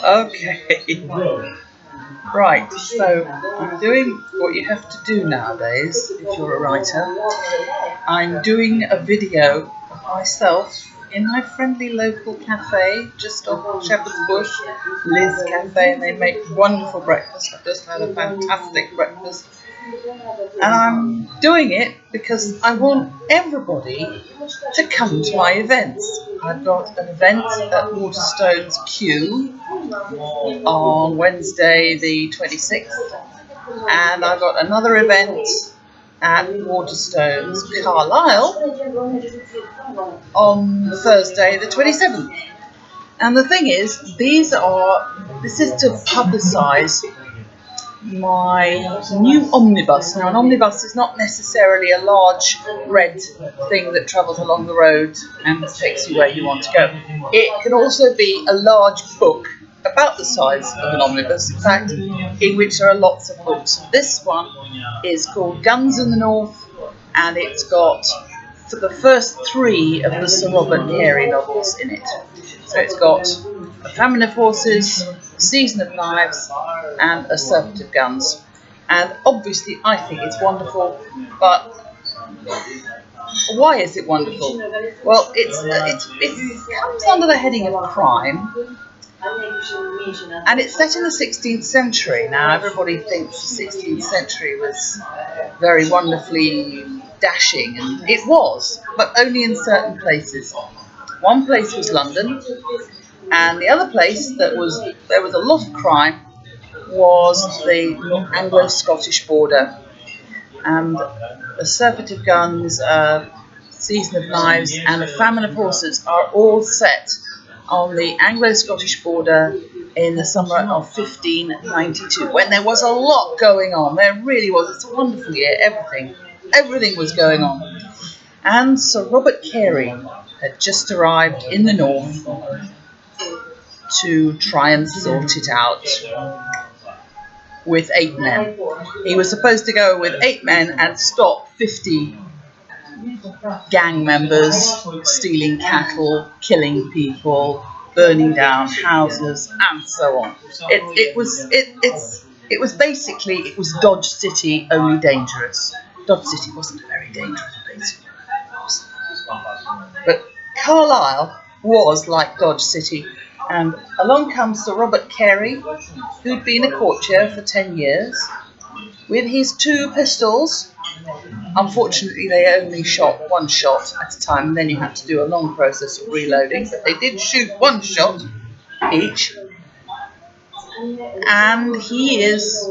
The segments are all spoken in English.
Okay. Right, so I'm doing what you have to do nowadays if you're a writer. I'm doing a video of myself in my friendly local cafe just off Shepherd's Bush, Liz Cafe, and they make wonderful breakfast. I've just had a fantastic breakfast. And I'm doing it because I want everybody to come to my events. I've got an event at Waterstones Q on Wednesday the 26th, and I've got another event at Waterstones Carlisle on Thursday the 27th. And the thing is, this is to publicise my new omnibus. Now, an omnibus is not necessarily a large red thing that travels along the road and takes you where you want to go. It can also be a large book about the size of an omnibus, in fact, in which there are lots of books. This one is called Guns in the North, and it's got the first 3 of the Sir Robert Carey novels in it. So it's got A Famine of Horses, A Season of Knives, and A Serpent of Guns. And obviously I think it's wonderful, but why is it wonderful? Well, it comes under the heading of crime, and it's set in the 16th century. Now, everybody thinks the 16th century was very wonderfully dashing, and it was, but only in certain places. One place was London, and the other place that there was a lot of crime was the Anglo-Scottish border. And A Serpent of Guns, Season of Knives, and A Famine of Horses are all set on the Anglo-Scottish border in the summer of 1592, when there was a lot going on. There really was. It's a wonderful year. Everything was going on. And Sir Robert Carey had just arrived in the north to try and sort it out with 8 men. He was supposed to go with 8 men and stop 50 gang members stealing cattle, killing people, burning down houses, and so on. It was basically Dodge City, only dangerous. Dodge City wasn't a very dangerous place, but Carlisle was like Dodge City. And along comes Sir Robert Carey, who'd been a courtier for 10 years, with his 2 pistols. Unfortunately, they only shot 1 shot at a time, and then you had to do a long process of reloading, but they did shoot 1 shot each. And he is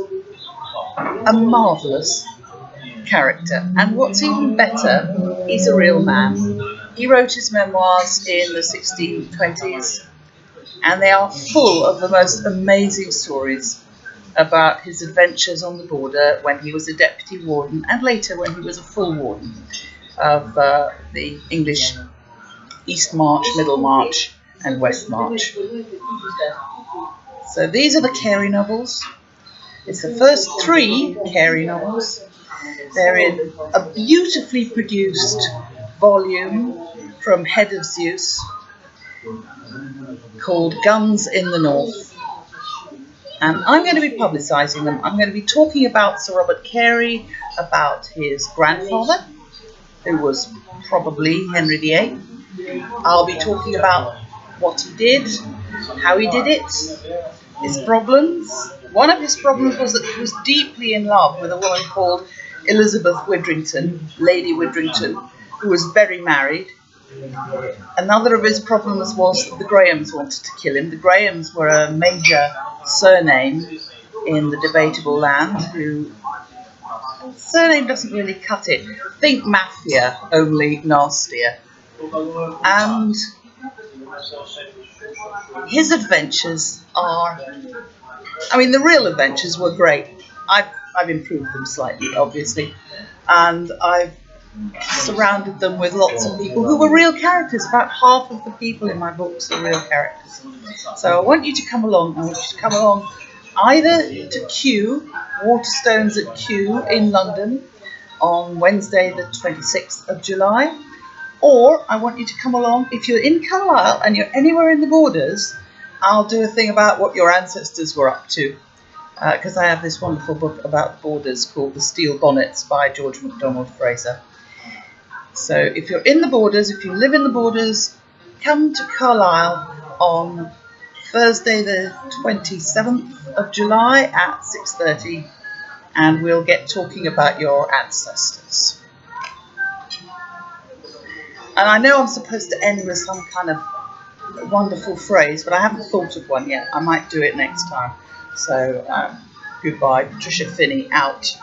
a marvellous character. And what's even better, he's a real man. He wrote his memoirs in the 1620s, and they are full of the most amazing stories about his adventures on the border when he was a deputy warden, and later when he was a full warden of the English East March, Middle March, and West March. So these are the Carey novels. It's the first 3 Carey novels. They're in a beautifully produced volume from Head of Zeus called Guns in the North. And I'm going to be publicising them. I'm going to be talking about Sir Robert Carey, about his grandfather, who was probably Henry VIII. I'll be talking about what he did, how he did it, his problems. One of his problems was that he was deeply in love with a woman called Elizabeth Widrington, Lady Widrington, who was very married. Another of his problems was that the Grahams wanted to kill him. The Grahams were a major surname in the debatable land, who surname doesn't really cut it. Think mafia, only nastier. And his adventures are, the real adventures were great. I've improved them slightly, obviously, and I've surrounded them with lots of people who were real characters. About half of the people in my books are real characters. So I want you to come along. I want you to come along either to Q, Waterstones at Q in London on Wednesday the 26th of July, or I want you to come along, if you're in Carlisle and you're anywhere in the borders, I'll do a thing about what your ancestors were up to, because I have this wonderful book about the borders called The Steel Bonnets by George MacDonald Fraser. So if you're in the borders, if you live in the borders, come to Carlisle on Thursday the 27th of July at 6:30, and we'll get talking about your ancestors. And I know I'm supposed to end with some kind of wonderful phrase, but I haven't thought of one yet. I might do it next time. So goodbye, Patricia Finney out.